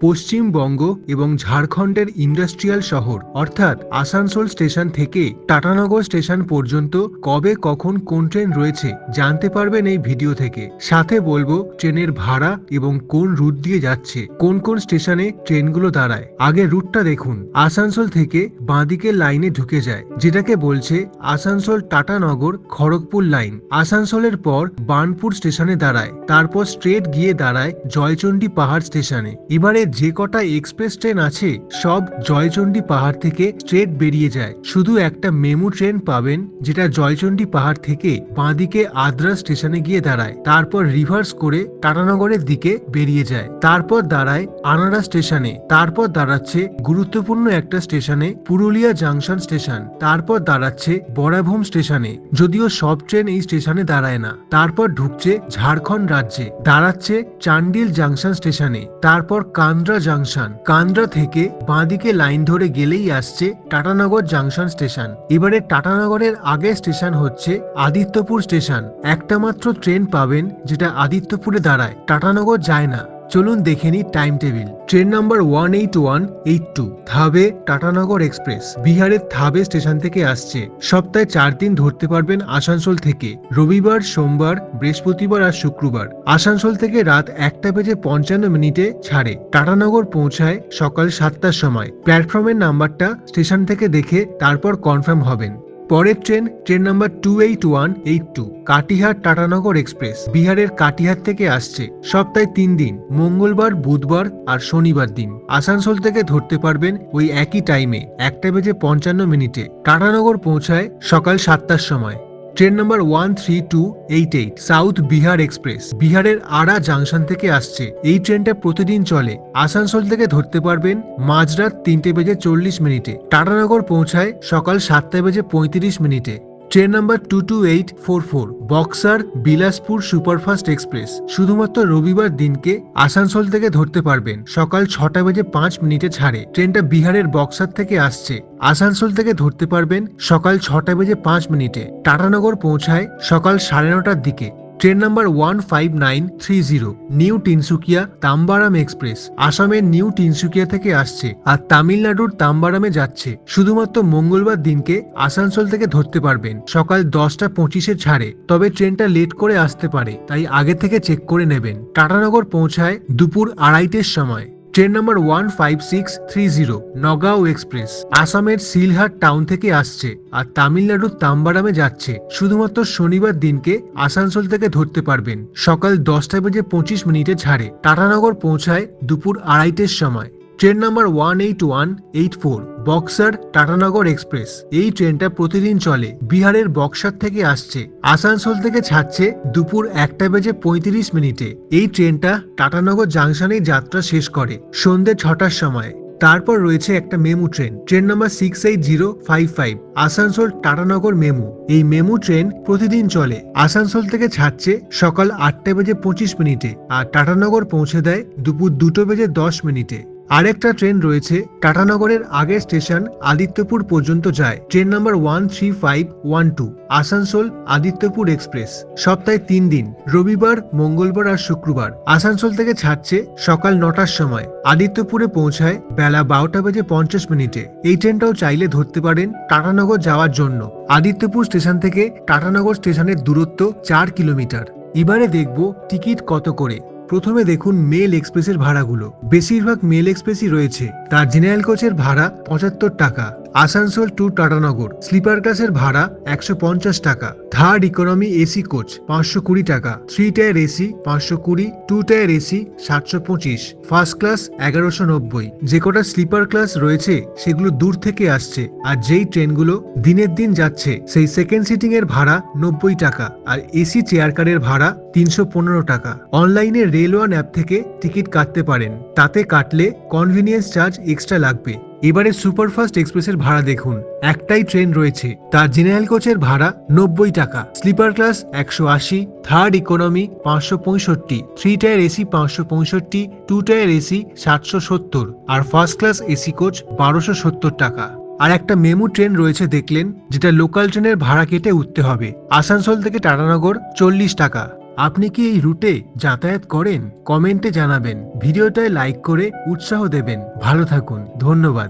পশ্চিমবঙ্গ এবং ঝাড়খণ্ডের ইন্ডাস্ট্রিয়াল শহর অর্থাৎ আসানসোল স্টেশন থেকে টাটানগর স্টেশন পর্যন্ত কবে কখন কোন ট্রেন রয়েছে জানতে পারবেন এই ভিডিও থেকে। সাথে বলবো ট্রেনের ভাড়া এবং কোন রুট দিয়ে যাচ্ছে, কোন কোন স্টেশনে ট্রেনগুলো দাঁড়ায়। আগে রুটটা দেখুন। আসানসোল থেকে বাঁদিকে লাইনে ঢুকে যায়, যেটাকে বলছে আসানসোল টাটানগর খড়গপুর লাইন। আসানসোলের পর বার্নপুর স্টেশনে দাঁড়ায়, তারপর স্ট্রেট গিয়ে দাঁড়ায় জয়চণ্ডী পাহাড় স্টেশনে। এবারে যে কটা এক্সপ্রেস ট্রেন আছে সব জয়চণ্ডী পাহাড় থেকে স্ট্রেট বেরিয়ে যায়। শুধু একটা মেমু ট্রেন পাবেন যেটা জয়চণ্ডী পাহাড় থেকে বাঁদিকে আদ্রা স্টেশনে গিয়ে দাঁড়ায়, তারপর রিভার্স করে টাটানগরের দিকে বেরিয়ে যায়, তারপর দাঁড়ায় আনাড়া স্টেশনে, তারপর দাঁড়াচ্ছে গুরুত্বপূর্ণ একটা স্টেশনে পুরুলিয়া জাংশন স্টেশন, তারপর দাঁড়াচ্ছে বরাভূম স্টেশনে, যদিও সব ট্রেন এই স্টেশনে দাঁড়ায় না। তারপর ঢুকছে ঝাড়খণ্ড রাজ্যে, দাঁড়াচ্ছে চান্ডিল জাংশন স্টেশনে, তারপর কান্দ্রা জাংশন, কান্দ্রা থেকে বাঁদিকে লাইন ধরে গেলেই আসছে টাটানগর জাংশন স্টেশন। এবারে টাটানগরের আগের স্টেশন হচ্ছে আদিত্যপুর স্টেশন। একটা মাত্র ট্রেন পাবেন যেটা আদিত্যপুরে দাঁড়ায়, টাটানগর যায় না। চলুন দেখে নিই টাইম টেবিল। ট্রেন নাম্বার 18182 থাবে টাটানগর এক্সপ্রেস বিহারের থাবে স্টেশন থেকে আসছে। সপ্তাহে 4 দিন ধরতে পারবেন আসানসোল থেকে, রবিবার, সোমবার, বৃহস্পতিবার আর শুক্রবার। আসানসোল থেকে রাত 1:55 ছাড়ে। টাটানগর পৌঁছায় সকাল 7টার সময়। প্ল্যাটফর্মের নাম্বারটা স্টেশন থেকে দেখে তারপর কনফার্ম হবেন। পরের train number 28182 Katihar Tatanagar express বিহারের কাটিহার থেকে আসছে। সপ্তাহে 3 দিন, মঙ্গলবার, বুধবার আর শনিবার দিন। আসানসোল থেকে ধরতে পারবেন ওই একই টাইমে 1:55। টাটানগর পৌঁছায় সকাল 7টার সময়। Train number 13288 south Bihar express বিহারের আড়া জাংশন থেকে আসছে। এই ট্রেনটা প্রতিদিন চলে। আসানসোল থেকে ধরতে পারবেন মাঝরাত 3:40। টাটানগর পৌঁছায় সকাল 7:35। Train number 22844 boxer Bilaspur superfast express শুধুমাত্র রবিবার দিনকে আসানসোল থেকে ধরতে পারবেন। সকাল 6:05 ছাড়ে। ট্রেনটা বিহারের বক্সার থেকে আসছে। আসানসোল থেকে ধরতে পারবেন সকাল 6:05। টাটানগর পৌঁছায় সকাল 9:30 দিকে। Train number 15930 new Tinsukia Tambaram express আসামের নিউ তিনসুকিয়া থেকে আসছে আর তামিলনাড়ুর তাম্বারামে যাচ্ছে। শুধুমাত্র মঙ্গলবার দিনকে আসানসোল থেকে ধরতে পারবেন। সকাল 10:25 ছাড়ে, তবে ট্রেনটা লেট করে আসতে পারে, তাই আগে থেকে চেক করে নেবেন। টাটানগর পৌঁছায় দুপুর 2:30 সময়। ট্রেন নাম্বার 15630 নগাঁও এক্সপ্রেস আসামের সিলহাট টাউন থেকে আসছে আর তামিলনাড়ুর তাম্বারামে যাচ্ছে। শুধুমাত্র শনিবার দিনকে আসানসোল থেকে ধরতে পারবেন। সকাল 10:25 ছাড়ে। টাটানগর পৌঁছায় দুপুর 2:30 সময়। Train number 18184 boxer Tatanagar express এই ট্রেনটা প্রতিদিন চলে। বিহারের বক্সার থেকে আসছে। আসানসোল থেকে ছাড়ছে দুপুর 1:35। এই ট্রেনটা টাটানগর জাংশনে যাত্রা শেষ করে সন্ধ্যে 6টার সময়। তারপর রয়েছে একটা মেমু ট্রেন নাম্বার 68055 আসানসোল টাটানগর মেমু। এই মেমু ট্রেন প্রতিদিন চলে। আসানসোল থেকে ছাড়ছে সকাল 8:25 আর টাটানগর পৌঁছে দেয় দুপুর 2:10। আরেকটা ট্রেন রয়েছে টাটানগরের আগের স্টেশন আদিত্যপুর পর্যন্ত যায়। Train number 13512 Asansol Adityapur express সপ্তাহে 3 দিন, রবিবার, মঙ্গলবার আর শুক্রবার। আসানসোল থেকে ছাড়ছে সকাল 9টার সময়। আদিত্যপুরে পৌঁছায় বেলা 12:50। এই ট্রেনটাও চাইলে ধরতে পারেন টাটানগর যাওয়ার জন্য। আদিত্যপুর স্টেশন থেকে টাটানগর স্টেশনের দূরত্ব 4 কিলোমিটার। এবারে দেখব টিকিট কত করে। প্রথমে দেখুন মেল এক্সপ্রেসের ভাড়াগুলো। বেশিরভাগ মেল এক্সপ্রেসই রয়েছে। তার জেনারেল কোচের ভাড়া 75 টাকা। আসানসোল টু টাটানগর স্লিপার ক্লাসের ভাড়া 150 টাকা। থার্ড ইকোনমি এসি কোচ 520 টাকা। 3 tier AC 520, 2 tier AC 725, first class 1190। যে কটা স্লিপার ক্লাস রয়েছে সেগুলো দূর থেকে আসছে, আর যেই ট্রেনগুলো দিনের দিন যাচ্ছে সেই সেকেন্ড সিটিং এর ভাড়া 90 টাকা আর এসি চেয়ার কারের ভাড়া 315 টাকা। অনলাইনে রেল ওয়ান অ্যাপ থেকে টিকিট কাটতে পারেন, তাতে কাটলে কনভিনিয়েন্স চার্জ এক্সট্রা লাগবে। এবারে সুপারফাস্ট এক্সপ্রেসের ভাড়া দেখুন। একটাই ট্রেন রয়েছে, তার জেনারেল কোচের ভাড়া 90 টাকা, sleeper class 180, third economy 565, 3 tier AC 565, 2 tier AC 770 আর ফার্স্ট ক্লাস এসি কোচ 1270 টাকা। আর একটা মেমু ট্রেন রয়েছে দেখলেন, যেটা লোকাল ট্রেনের ভাড়া কেটে উঠতে হবে। আসানসোল থেকে টাটানগর 40 টাকা আপনি কি এই রুটে যাতায়াত করেন? কমেন্টে জানাবেন। ভিডিওটায় লাইক করে উৎসাহ দেবেন। ভালো থাকুন। ধন্যবাদ।